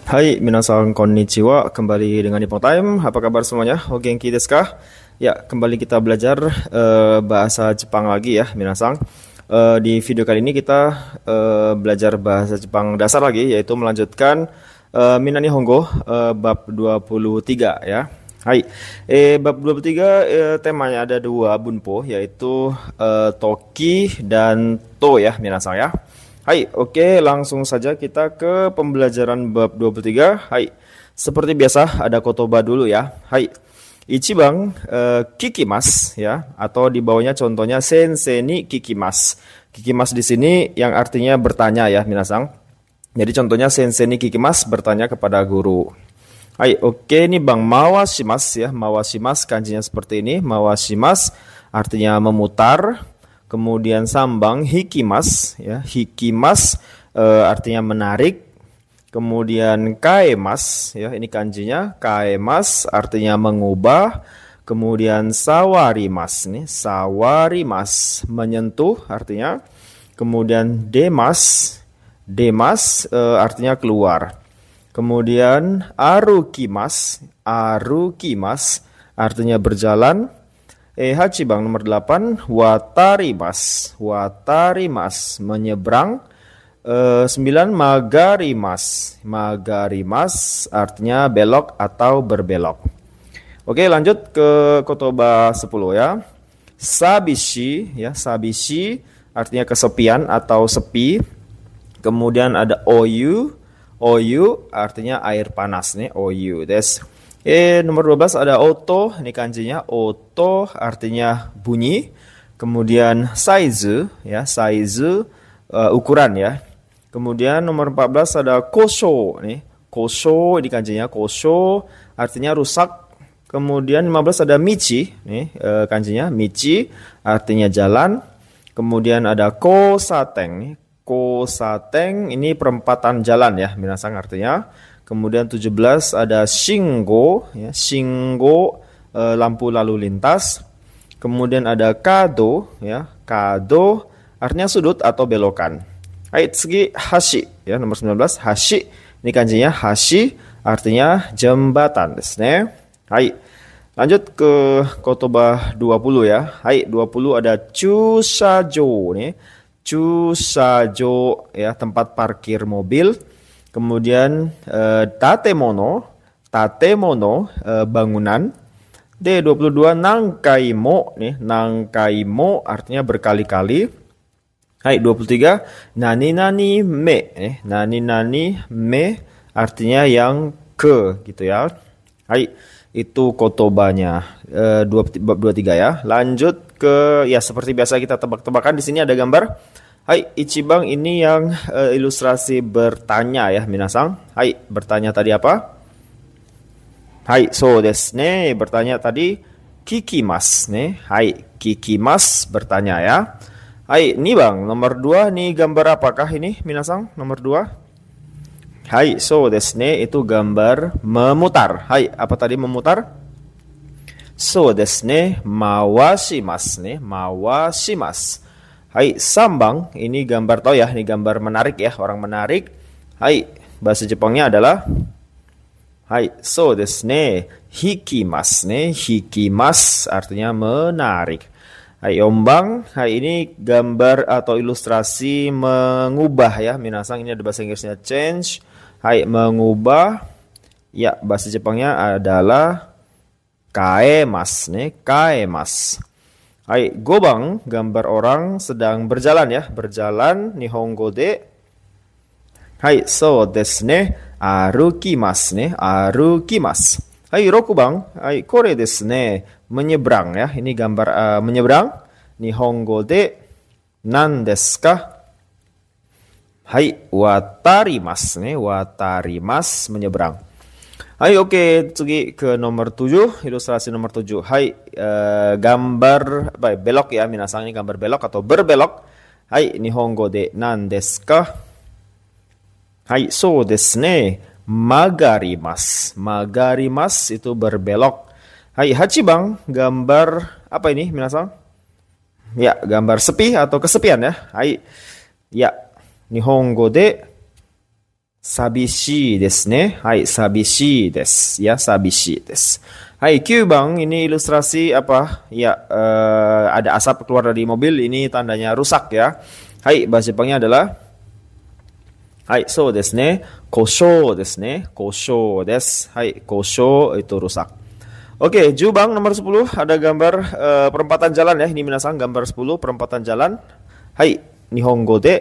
Hai, minasan konnichiwa. Kembali dengan Nippon Time. Apa kabar semuanya? O genki desu ka? Ya, kembali kita belajar bahasa Jepang lagi ya, minasan. Di video kali ini kita belajar bahasa Jepang dasar lagi, yaitu melanjutkan Mina Nihongo bab 23 ya. Hai, bab 23 temanya ada dua bunpo, yaitu toki dan to ya, minasan ya. Hai, oke, langsung saja kita ke pembelajaran bab 23. Hai, seperti biasa ada kotoba dulu ya. Hai, ichiban kikimas ya, atau di bawahnya contohnya sensei ni kikimas. Kikimas di sini yang artinya bertanya ya, minasan. Jadi contohnya sensei ni kikimas, bertanya kepada guru. Hai, oke, ini bang mawashimas ya. Mawashimas kanjinya seperti ini. Mawashimas artinya memutar. Kemudian sambang hikimas ya, hikimas artinya menarik. Kemudian kaemas ya, ini kanjinya kaemas artinya mengubah. Kemudian sawarimas nih, sawarimas menyentuh artinya. Kemudian demas, demas artinya keluar. Kemudian arukimas, arukimas artinya berjalan. Hachibang nomor 8, watarimas, watarimas menyeberang. 9, magarimas, magarimas artinya belok atau berbelok. Oke, lanjut ke kotoba 10 ya. Sabishi ya, sabishi artinya kesepian atau sepi. Kemudian ada oyu, oyu artinya air panas nih, oyu des. Nomor 12 ada oto, ini kanjinya oto artinya bunyi. Kemudian size ya, size ukuran ya. Kemudian nomor 14 ada kosho nih, kosho ini kanjinya kosho artinya rusak. Kemudian 15 ada michi nih kanjinya michi artinya jalan. Kemudian ada kosaten nih, kosaten ini perempatan jalan ya, minasan artinya. Kemudian 17 ada shinggo ya, shinggo lampu lalu lintas. Kemudian ada kado ya, kado artinya sudut atau belokan. Hai, tsugi hashi ya, nomor 19 hashi. Ini kanjinya hashi artinya jembatan desu ne. Hai. Lanjut ke kotoba 20 ya. Hai, 20 ada chushajo nih. Chushajo ya, tempat parkir mobil. Kemudian tatemono, tatemono bangunan. D22 nangkaimo nih, nangkaimo artinya berkali-kali. Hai, 23 nani-nani me nih, nani-nani me artinya yang ke gitu ya. Hai, itu kotobanya 23 ya. Lanjut ke ya seperti biasa kita tebak-tebakan, di sini ada gambar. Hai, ichiban ini yang ilustrasi bertanya ya, minasan. Hai, bertanya tadi apa? Hai, so desu ne, bertanya tadi kikimas ne. Hai, kikimas bertanya ya. Hai, ini bang, nomor 2 nih gambar apakah ini, minasan? Nomor 2. Hai, so desu ne, itu gambar memutar. Hai, apa tadi memutar? So desu ne, mawashimasu ne, mawashimasu. Hai, sambang, ini gambar tahu ya, ini gambar menarik ya, orang menarik. Hai, bahasa Jepangnya adalah hai, so desu ne, hikimasu ne, hikimasu artinya menarik. Hai, ombang, hai ini gambar atau ilustrasi mengubah ya, minasan, ini ada bahasa Inggrisnya change. Hai, mengubah. Ya, bahasa Jepangnya adalah kaemasu ne, kaemasu. Hai, gobang, gambar orang sedang berjalan ya, berjalan. Nihongo de. Hai, so desu ne, arukimasu ne, arukimasu. Hai, rokubang, hai, kore desu ne, menyeberang ya, ini gambar menyeberang. Nihongo de, nan desu ka? Hai, watarimasu ne, watarimasu, menyeberang. Hai, oke, tsugi ke nomor 7, ilustrasi nomor 7. Hai, gambar belok ya, minasan, ini gambar belok atau berbelok. Hai, nihongo de nan desu ka? Hai, so desu ne, magarimasu. Magarimasu itu berbelok. Hai, hachibang, gambar apa ini, minasan? Ya, gambar sepi atau kesepian ya. Hai, ya, nihongo de Sabishi desu ne. Hai, sabishi desu. Ya, sabishi desu. Hai, 9 bang, ini ilustrasi apa? Ya, ada asap keluar dari mobil, ini tandanya rusak ya. Hai, bahasa Jepangnya adalah hai, so desu ne. Kosho desu ne. Kosho desu. Hai, kosho itu rusak. Oke, Ju bang, nomor 10 ada gambar perempatan jalan ya. Ini minasang gambar 10 perempatan jalan. Hai, Nihongo de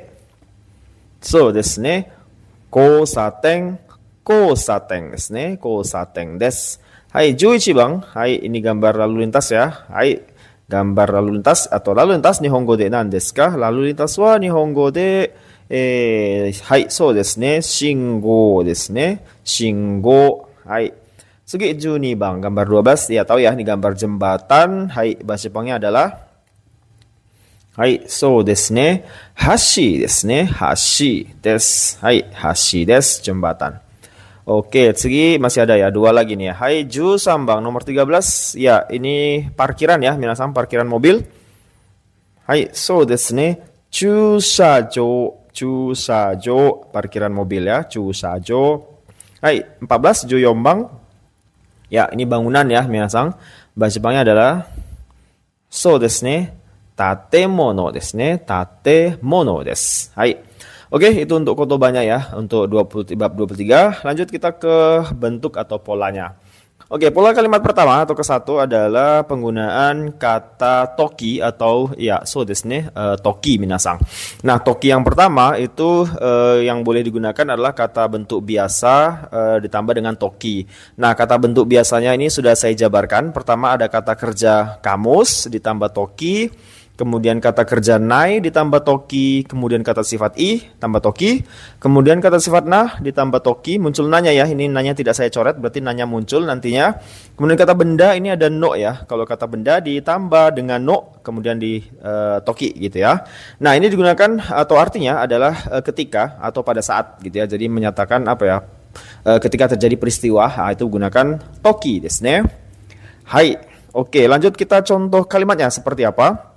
so desu ne. Kosaten, kosaten desu ne. Kosaten desu. Hai, 11 bang. Hai, ini gambar lalu lintas ya. Hai, gambar lalu lintas atau lalu lintas Nihongo de nan desu ka? Lalu lintas wa Nihongo de hai, so desu ne. Shingo desu ne. Shingo. Hai. Sugi 12 bang, gambar 12. Ya tahu ya, ini gambar jembatan. Hai, bahasa Jepangnya adalah hai, so desu ne. Hashi desu ne. Hashi desu. Hai, hashi desu, jembatan. Oke, segi masih ada ya, 2 lagi nih ya. Hai, 13 bang, nomor 13. Ya, ini parkiran ya, minasang parkiran mobil. Hai, so desu ne. Chushajo, chushajo, parkiran mobil ya, chushajo. Hai, 14 14 bang. Ya, ini bangunan ya, minasang. Bahasa Jepangnya adalah so desu ne. Tatemono desu ne. Tatemono desu. Hai. Oke, itu untuk kotobanya ya, untuk bab 23. Lanjut kita ke bentuk atau polanya. Oke, pola kalimat pertama atau ke-1 adalah penggunaan kata toki atau ya so desu ne, toki minasang. Nah, toki yang pertama itu yang boleh digunakan adalah kata bentuk biasa ditambah dengan toki. Nah, kata bentuk biasanya ini sudah saya jabarkan. Pertama ada kata kerja kamus ditambah toki. Kemudian kata kerja nai ditambah toki, kemudian kata sifat i tambah toki, kemudian kata sifat nah ditambah toki, muncul nanya ya, ini nanya tidak saya coret, berarti nanya muncul nantinya. Kemudian kata benda ini ada no ya, kalau kata benda ditambah dengan no, kemudian di toki gitu ya. Nah, ini digunakan atau artinya adalah ketika atau pada saat gitu ya, jadi menyatakan apa ya, ketika terjadi peristiwa, itu gunakan toki desu ne. Hai, oke, lanjut kita contoh kalimatnya seperti apa.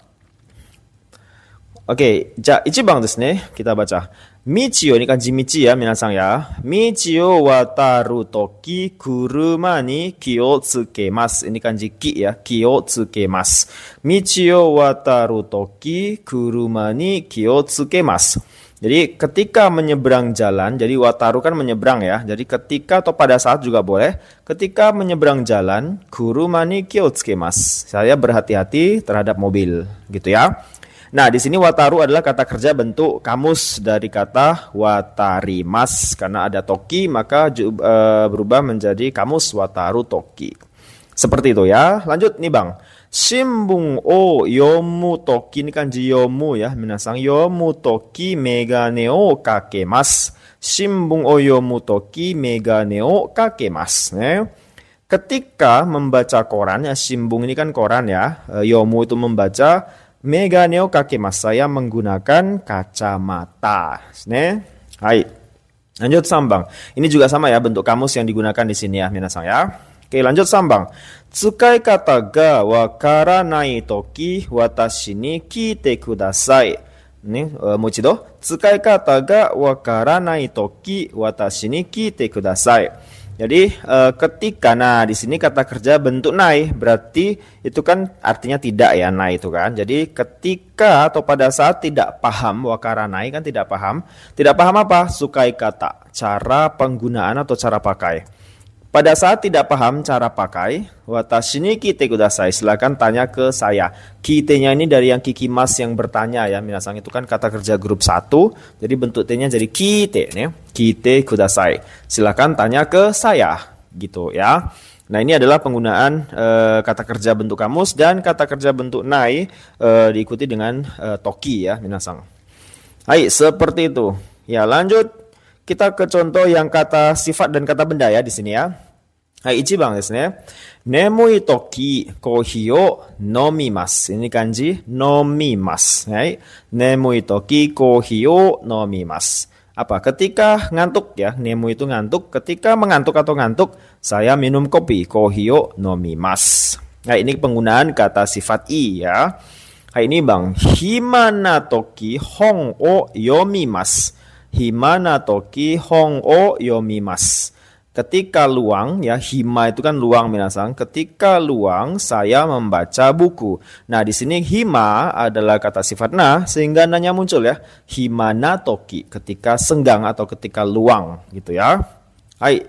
Oke, ja, 1番ですね。Kita baca. Michi ini kanji michi ya, minasang ya. Michi o wataru toki kuruma ni ki o tsukemasu. Ini kanji ki ya, ki o tsukemasu. Michi o wataru toki kuruma ni ki o tsukemasu. Jadi ketika menyeberang jalan, jadi wataru kan menyeberang ya. Jadi ketika atau pada saat juga boleh. Ketika menyeberang jalan, kuruma ni ki o tsukemasu. Saya berhati-hati terhadap mobil, gitu ya. Nah, di sini wataru adalah kata kerja bentuk kamus dari kata watarimas. Karena ada toki, maka berubah menjadi kamus wataru toki. Seperti itu ya. Lanjut nih bang. Shimbun o yomu toki, ini kanji yomu ya. Minasang yomu toki megane o kakemasu. Shimbun o yomu toki megane o kakemasu. Ketika membaca koran ya, shimbun ini kan koran ya. Yomu itu membaca. Megane o kakemasu, saya menggunakan kacamata. Hai. Lanjut sambang. Ini juga sama ya, bentuk kamus yang digunakan di sini ya, minasang ya. Oke, lanjut sambang. Tsukai kata ga wakaranai toki watashi ni kite kudasai. Ini mochido. Tsukai kata ga wakaranai toki watashi ni kite kudasai. Jadi ketika, nah di sini kata kerja bentuk nai, berarti itu kan artinya tidak ya, nai itu kan. Jadi ketika atau pada saat tidak paham, wakaranai kan tidak paham. Tidak paham apa? Sukai kata, cara penggunaan atau cara pakai. Pada saat tidak paham cara pakai, watashi ni kite kudasai, silakan tanya ke saya. Kite-nya ini dari yang kikimas yang bertanya ya, minasang itu kan kata kerja grup 1. Jadi bentuk T-nya jadi kite nih. Kite kudasai. Silakan tanya ke saya gitu ya. Nah, ini adalah penggunaan kata kerja bentuk kamus dan kata kerja bentuk nai diikuti dengan toki ya, minasang. Hai, seperti itu. Ya, lanjut. Kita ke contoh yang kata sifat dan kata benda ya di sini ya. Hai, 1番ですね。Nemui toki kohi o nomimasu. Ini kanji nomimasu. Hai. Nemui toki kohi o nomimasu. Apa? Ketika ngantuk ya. Nemu itu ngantuk. Ketika mengantuk atau ngantuk, saya minum kopi. Kohi o nomimasu. Nah, ini penggunaan kata sifat i ya. Hai, ini bang. Himana toki hon o yomimasu. himana toki hong o yomimasu. Ketika luang, ya hima itu kan luang minasang. Ketika luang saya membaca buku. Nah di sini hima adalah kata sifat na sehingga nanya muncul ya. Himana toki ketika senggang atau ketika luang gitu ya. Hai.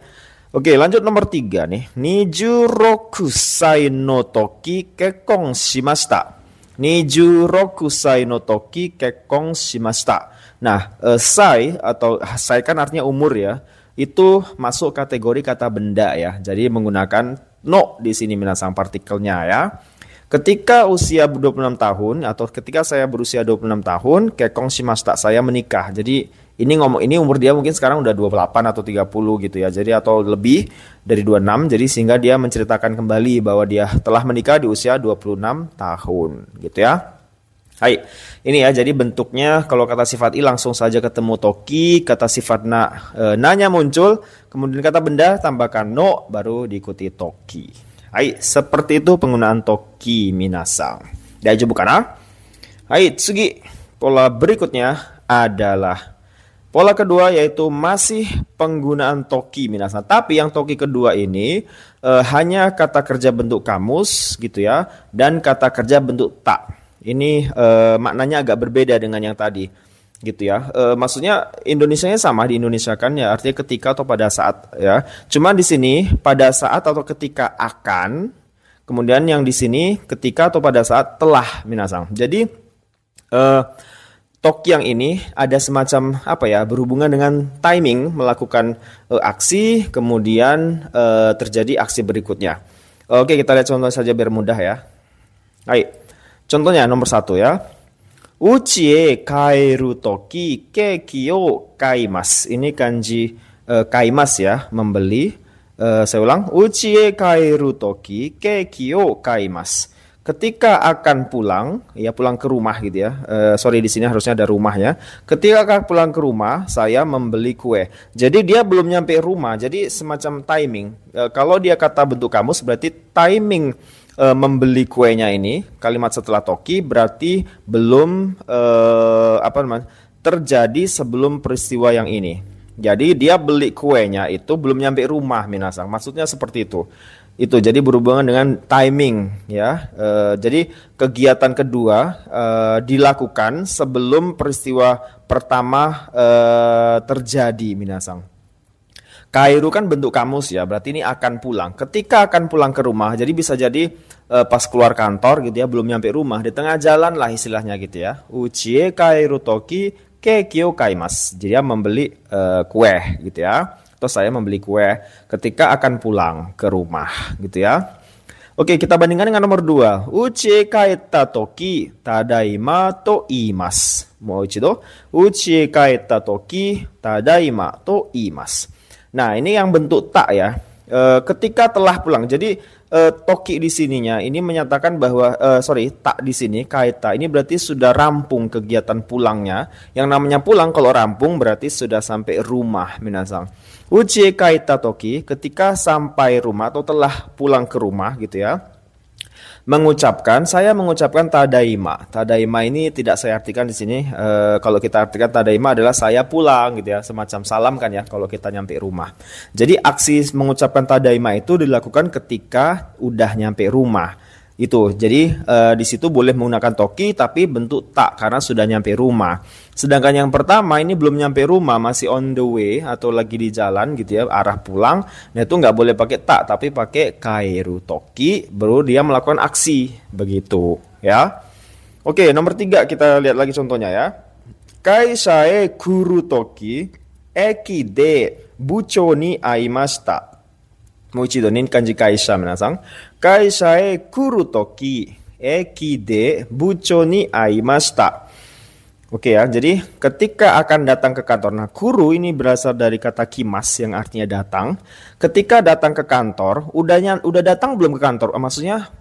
Oke lanjut nomor 3 nih. Nijuroku sai no toki kekkon shimashita. Nijuroku sai no toki kekkon shimashita. Nah sai atau sai kan artinya umur ya. Itu masuk kategori kata benda ya. Jadi menggunakan no di sini minasang partikelnya ya. Ketika usia 26 tahun atau ketika saya berusia 26 tahun, kekkon shimashita, saya menikah. Jadi ini umur dia mungkin sekarang udah 28 atau 30 gitu ya. Jadi atau lebih dari 26. Jadi sehingga dia menceritakan kembali bahwa dia telah menikah di usia 26 tahun gitu ya. Hai, ini ya jadi bentuknya kalau kata sifat i langsung saja ketemu toki, kata sifat na nanya muncul, kemudian kata benda tambahkan no baru diikuti toki. Hai, seperti itu penggunaan toki minasang. Daiju bukan ah? Hai, tsugi. Pola berikutnya adalah pola kedua yaitu masih penggunaan toki minasang. Tapi yang toki kedua ini hanya kata kerja bentuk kamus gitu ya dan kata kerja bentuk tak. Ini maknanya agak berbeda dengan yang tadi gitu ya. Maksudnya Indonesianya sama di Indonesia kan ya, artinya ketika atau pada saat ya. Cuman di sini pada saat atau ketika akan, kemudian yang di sini ketika atau pada saat telah minasang. Jadi toki yang ini ada semacam apa ya, berhubungan dengan timing melakukan aksi, kemudian terjadi aksi berikutnya. Oke, kita lihat contoh saja biar mudah ya. Baik. Contohnya nomor 1 ya. Uchi e kaeru toki keki o kaimasu. Ini kanji kaimasu ya, membeli. Saya ulang. Uchi e kaeru toki keki o kaimasu. Ketika akan pulang, ya pulang ke rumah gitu ya. Sorry di sini harusnya ada rumahnya. Ketika akan pulang ke rumah, saya membeli kue. Jadi dia belum nyampe rumah. Jadi semacam timing. Kalau dia kata bentuk kamus berarti timing membeli kuenya ini, kalimat setelah toki berarti belum terjadi sebelum peristiwa yang ini. Jadi dia beli kuenya itu belum nyampe rumah minasang. Maksudnya seperti itu. Itu jadi berhubungan dengan timing ya. Jadi kegiatan kedua dilakukan sebelum peristiwa pertama terjadi minasang. Kairu kan bentuk kamus ya, berarti ini akan pulang. Ketika akan pulang ke rumah, jadi bisa jadi pas keluar kantor gitu ya, belum nyampe rumah, di tengah jalan lah istilahnya gitu ya. Uchie kairu toki keki o kaimasu. Jadi dia membeli kue gitu ya. Atau saya membeli kue ketika akan pulang ke rumah gitu ya. Oke, kita bandingkan dengan nomor 2. Uchie kaeta toki tadaima to iimasu. Mau ichido. Uchie kaeta toki tadaima to iimasu. Nah, ini yang bentuk tak ya. Ketika telah pulang. Jadi toki di sininya ini menyatakan bahwa tak di sini kaita ini berarti sudah rampung kegiatan pulangnya. Yang namanya pulang kalau rampung berarti sudah sampai rumah minasang. Uchi kaita toki ketika sampai rumah atau telah pulang ke rumah gitu ya. Saya mengucapkan tadaima. Tadaima ini tidak saya artikan di sini. Kalau kita artikan tadaima adalah saya pulang gitu ya, semacam salam kan ya kalau kita nyampe rumah. Jadi aksi mengucapkan tadaima itu dilakukan ketika udah nyampe rumah. Itu. Jadi di situ boleh menggunakan toki tapi bentuk tak karena sudah nyampe rumah. Sedangkan yang pertama ini belum nyampe rumah, masih on the way atau lagi di jalan gitu ya, arah pulang. Nah itu nggak boleh pakai tak tapi pakai kairu toki, baru dia melakukan aksi begitu ya. Oke, nomor 3 kita lihat lagi contohnya ya. Kaisha e kuru toki eki de buchou ni aimashita. もう一度、kanji kaisha minasang. Kaisha e kuru toki eki de buchou ni aimashita. Oke ya, jadi ketika akan datang ke kantor. Nah, kuru ini berasal dari kata kimas yang artinya datang. Ketika datang ke kantor, udah datang belum ke kantor? Maksudnya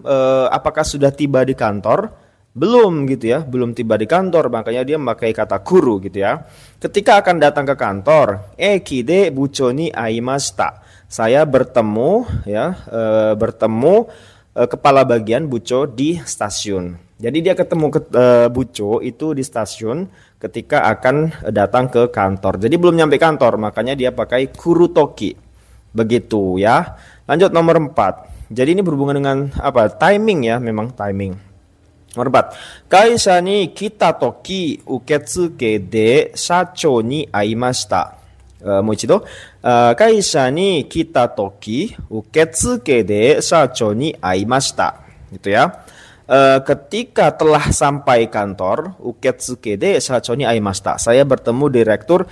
apakah sudah tiba di kantor? Belum gitu ya, belum tiba di kantor, makanya dia memakai kata kuru gitu ya. Ketika akan datang ke kantor, eki de buchou ni aimashita. Saya bertemu kepala bagian bucho di stasiun. Jadi dia ketemu bucho itu di stasiun ketika akan datang ke kantor. Jadi belum nyampe kantor, makanya dia pakai kurutoki. Begitu ya. Lanjut nomor 4. Jadi ini berhubungan dengan apa? Timing ya, memang timing. Nomor 4. Kaisha ni kita toki uketsuke de shacho ni aimashita. Moichido. Kaisha ni kita toki uketsuke de shacho ni aimashita. Gitu ya. Ketika telah sampai kantor, uketsuke de shacho ni aimashita. Saya bertemu direktur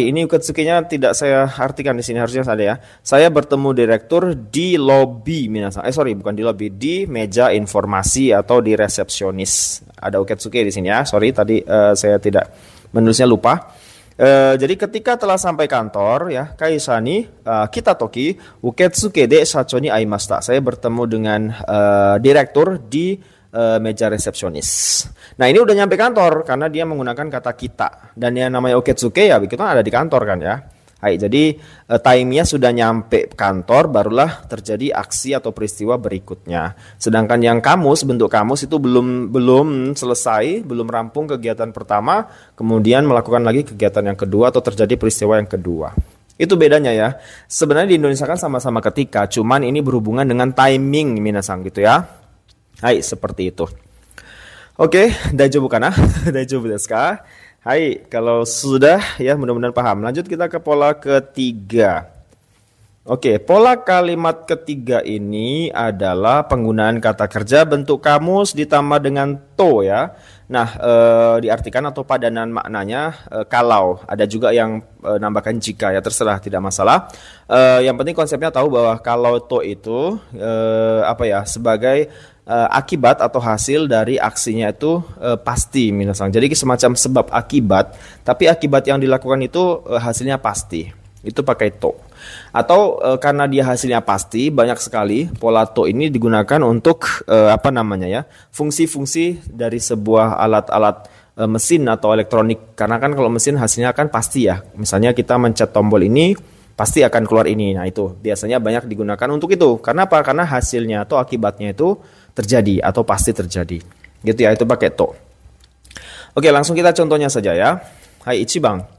ini uketsuke-nya tidak saya artikan di sini, harusnya ada ya. Saya bertemu direktur di lobi minasan. Bukan di lobi, di meja informasi atau di resepsionis. Ada uketsuke di sini ya. Tadi saya tidak menulisnya, lupa. Jadi ketika telah sampai kantor ya, kaisha ni kita toki uketsuke de shacho ni aimashita. Saya bertemu dengan direktur di meja resepsionis. Nah, ini udah nyampe kantor karena dia menggunakan kata kita, dan yang namanya uketsuke ya begitu ada di kantor kan ya. Jadi time-nya sudah nyampe kantor, barulah terjadi aksi atau peristiwa berikutnya. Sedangkan yang kamus, bentuk kamus itu belum selesai, belum rampung kegiatan pertama, kemudian melakukan lagi kegiatan yang kedua atau terjadi peristiwa yang kedua. Itu bedanya ya. Sebenarnya di Indonesia kan sama-sama ketika, cuman ini berhubungan dengan timing minasang gitu ya. Seperti itu. Oke, daijoubu kana? Daijoubu desu ka? Kalau sudah ya mudah-mudahan paham. Lanjut kita ke pola ketiga. Oke, pola kalimat ketiga ini adalah penggunaan kata kerja bentuk kamus ditambah dengan to ya. Nah, diartikan atau padanan maknanya kalau. Ada juga yang nambahkan jika ya, terserah, tidak masalah. Yang penting konsepnya tahu bahwa kalau to itu sebagai akibat atau hasil dari aksinya itu pasti minasang. Jadi semacam sebab akibat, tapi akibat yang dilakukan itu hasilnya pasti. Itu pakai to. Atau karena dia hasilnya pasti, banyak sekali pola to ini digunakan untuk fungsi-fungsi dari sebuah alat-alat mesin atau elektronik. Karena kan kalau mesin hasilnya kan pasti ya. Misalnya kita mencet tombol ini, pasti akan keluar ini. Nah, itu biasanya banyak digunakan untuk itu. Karena apa? Karena hasilnya atau akibatnya itu terjadi atau pasti terjadi. Gitu ya, itu pakai to. Oke, langsung kita contohnya saja ya. Ichibang.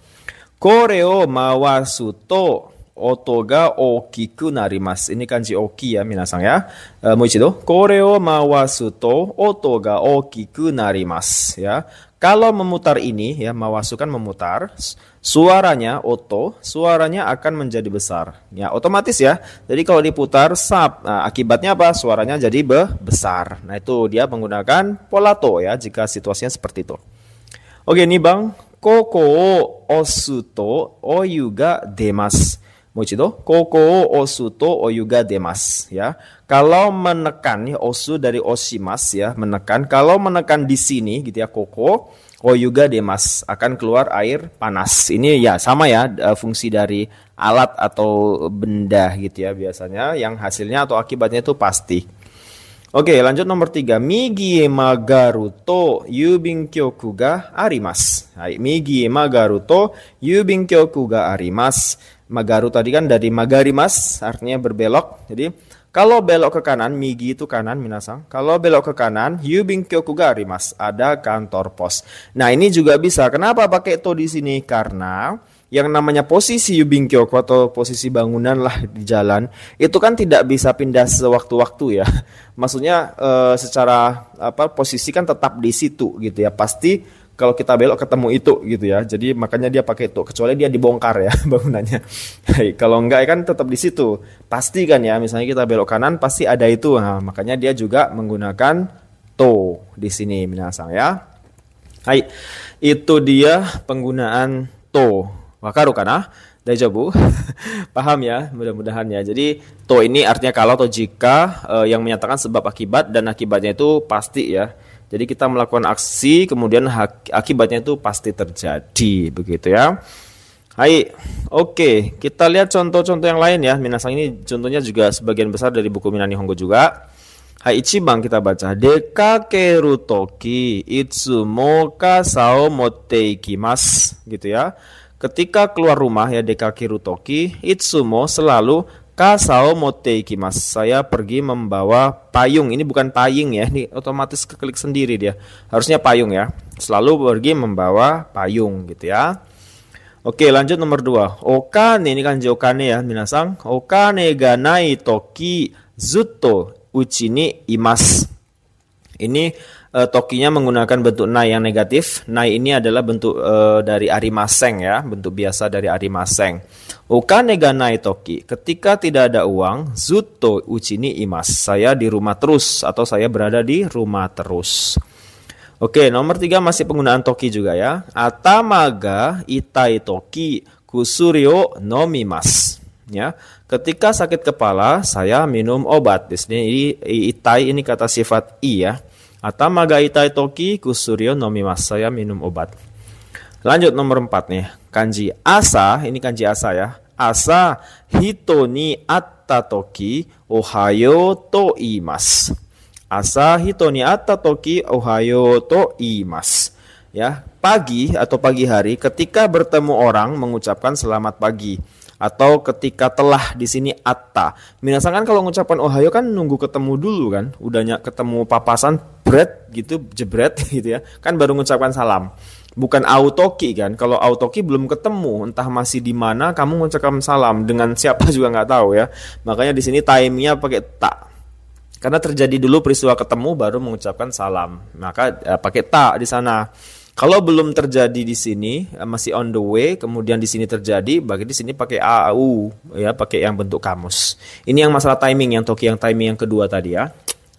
Kore o mawasu to oto ga okiku narimasu. Ini kanji oki ya minasang ya. Moichido. Kore o mawasu to oto ga okiku narimasu ya. Kalau memutar ini ya, mawasu kan memutar, suaranya suaranya akan menjadi besar. Ya, otomatis ya. Jadi kalau diputar akibatnya apa? Suaranya jadi besar. Nah, itu dia menggunakan pola to ya jika situasinya seperti itu. Oke, nih Bang, koko o osu to oyu ga demasu. Moichido, koko o osu to oyu ga demasu ya. Kalau menekan ya, osu dari oshimas ya, menekan. Kalau menekan di sini gitu ya, koko oyu ga demasu, akan keluar air panas. Ini ya sama ya, fungsi dari alat atau benda gitu ya biasanya, yang hasilnya atau akibatnya itu pasti. Oke, lanjut nomor 3. Migi e magaru to yubin kyoku ga arimasu. Migi e magaru to yubin kyoku ga arimasu. Magaru tadi kan dari magarimas, artinya berbelok. Jadi kalau belok ke kanan, migi itu kanan minasang. Kalau belok ke kanan, yubin kyoku ga arimasu, ada kantor pos. Nah, ini juga bisa. Kenapa pakai to di sini? Karena yang namanya posisi yubin kyoku atau posisi bangunan lah di jalan, itu kan tidak bisa pindah sewaktu-waktu ya. Maksudnya secara posisi kan tetap di situ gitu ya. Pasti kalau kita belok ketemu itu gitu ya. Jadi makanya dia pakai to, kecuali dia dibongkar ya bangunannya. Kalau enggak kan tetap di situ. Pasti kan ya, misalnya kita belok kanan pasti ada itu. Nah, makanya dia juga menggunakan to di sini minasang ya. Itu dia penggunaan to. Wakaru kana? Daijoubu? Paham ya, mudah-mudahan ya. Jadi to ini artinya kalau atau jika, yang menyatakan sebab akibat, dan akibatnya itu pasti ya. Jadi kita melakukan aksi, kemudian akibatnya itu pasti terjadi, begitu ya. Oke, kita lihat contoh-contoh yang lain ya. Minasang ini contohnya juga sebagian besar dari buku Minna Nihongo juga. Ichibang kita baca. Dekakeru toki itsumo kasa o motte ikimasu, gitu ya. Ketika keluar rumah ya, dekakeru toki itsumo selalu kasao motte ikimasu. Saya pergi membawa payung. Ini bukan payung ya, ini otomatis keklik sendiri dia. Harusnya payung ya. selalu pergi membawa payung gitu ya. Oke, lanjut nomor 2. Okane, ini kanji okane ya, minasang. Okane ga nai toki zutto uchi ni imasu. Ini tokinya menggunakan bentuk nai yang negatif. Nai ini adalah bentuk dari arimaseng ya, bentuk biasa dari arimaseng. Okane ga nai toki, ketika tidak ada uang, zutto uchi ni imasu. Saya di rumah terus atau saya berada di rumah terus. Oke, nomor 3 masih penggunaan toki juga ya. Atama ga itai toki kusuri o nomimasu. Ya, ketika sakit kepala saya minum obat. Di sini itai ini kata sifat i ya. Atama ga itai toki kusuri o nomimasu. Saya minum obat. Lanjut nomor 4 nih. Kanji asa, ini kanji asa ya. Asa hito ni atta toki ohayo to iimasu. Asa hito ni atta toki ohayo to iimasu. Ya, pagi atau pagi hari ketika bertemu orang mengucapkan selamat pagi. Atau ketika telah, di sini atta. Minasan kan kalau mengucapkan ohayo kan nunggu ketemu dulu kan. Udahnya ketemu papasan bret gitu, jebret gitu ya. Kan baru mengucapkan salam. Bukan autoki kan. Kalau autoki belum ketemu, entah masih di mana kamu mengucapkan salam dengan siapa juga nggak tahu ya. Makanya di sini timenya pakai ta. Karena terjadi dulu peristiwa ketemu baru mengucapkan salam. Maka pakai ta di sana. Kalau belum terjadi di sini, masih on the way, kemudian di sini terjadi, bagi di sini pakai au, ya, pakai yang bentuk kamus. Ini yang masalah timing, yang toki yang timing yang kedua tadi ya.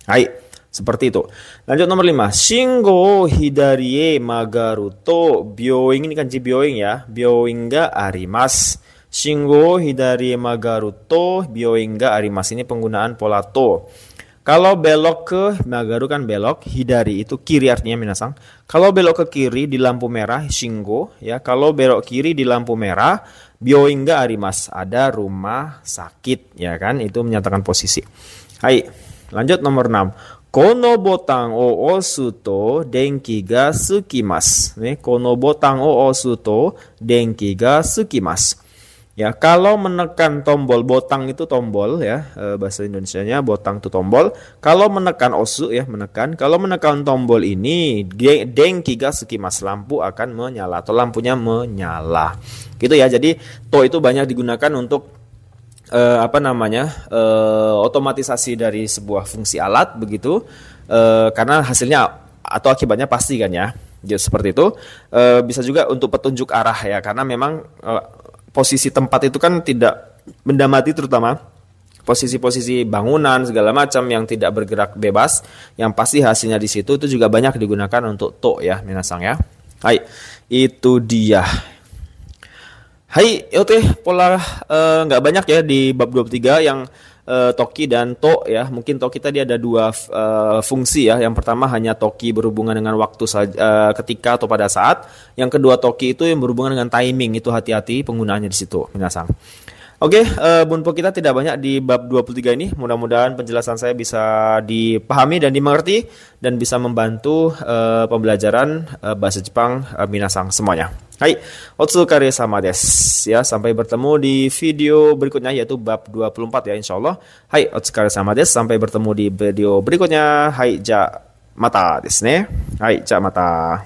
Hai, seperti itu. Lanjut nomor 5. Shingo hidarie magaru to byoing, ini kanji byoing ya. Byoing ga arimasu. Shingo hidarie magaru to byoing ga arimasu. Ini penggunaan pola to. Kalau belok ke magaru kan belok, hidari itu kiri artinya minasang. Kalau belok ke kiri di lampu merah shingo ya. Kalau belok kiri di lampu merah byoing ga arimasu, ada rumah sakit ya kan. Itu menyatakan posisi. Hai, lanjut nomor 6. Kono botang o osu to denki ga tsukimasu. Nih, kono botang o osu to denki ga tsukimasu. Ya, kalau menekan tombol, botang itu tombol ya, bahasa Indonesianya botang itu tombol. Kalau menekan osu ya, menekan. Kalau menekan tombol ini, denki ga tsukimasu, lampu akan menyala atau lampunya menyala. Gitu ya. Jadi to itu banyak digunakan untuk otomatisasi dari sebuah fungsi alat begitu. Karena hasilnya atau akibatnya pasti kan ya. Jadi seperti itu. Bisa juga untuk petunjuk arah ya, karena memang posisi tempat itu kan tidak benda mati, terutama posisi-posisi bangunan segala macam yang tidak bergerak bebas, yang pasti hasilnya di situ itu juga banyak digunakan untuk to ya minasang ya. Hai, itu dia. Hai, oke, pola nggak banyak ya di bab 23 yang toki dan to ya. Mungkin toki tadi ada 2 fungsi ya. Yang pertama hanya toki berhubungan dengan waktu saja, ketika atau pada saat. Yang kedua toki itu yang berhubungan dengan timing. Itu hati-hati penggunaannya di situ, minasang. Oke, bunpo kita tidak banyak di bab 23 ini. Mudah-mudahan penjelasan saya bisa dipahami dan dimengerti dan bisa membantu pembelajaran bahasa Jepang minasang semuanya. Hai, otsukare sama desu ya, sampai bertemu di video berikutnya yaitu bab 24 ya insyaallah. Hai, otsukare sama desu, sampai bertemu di video berikutnya. Hai, ja mata desu ne. Hai, ja mata.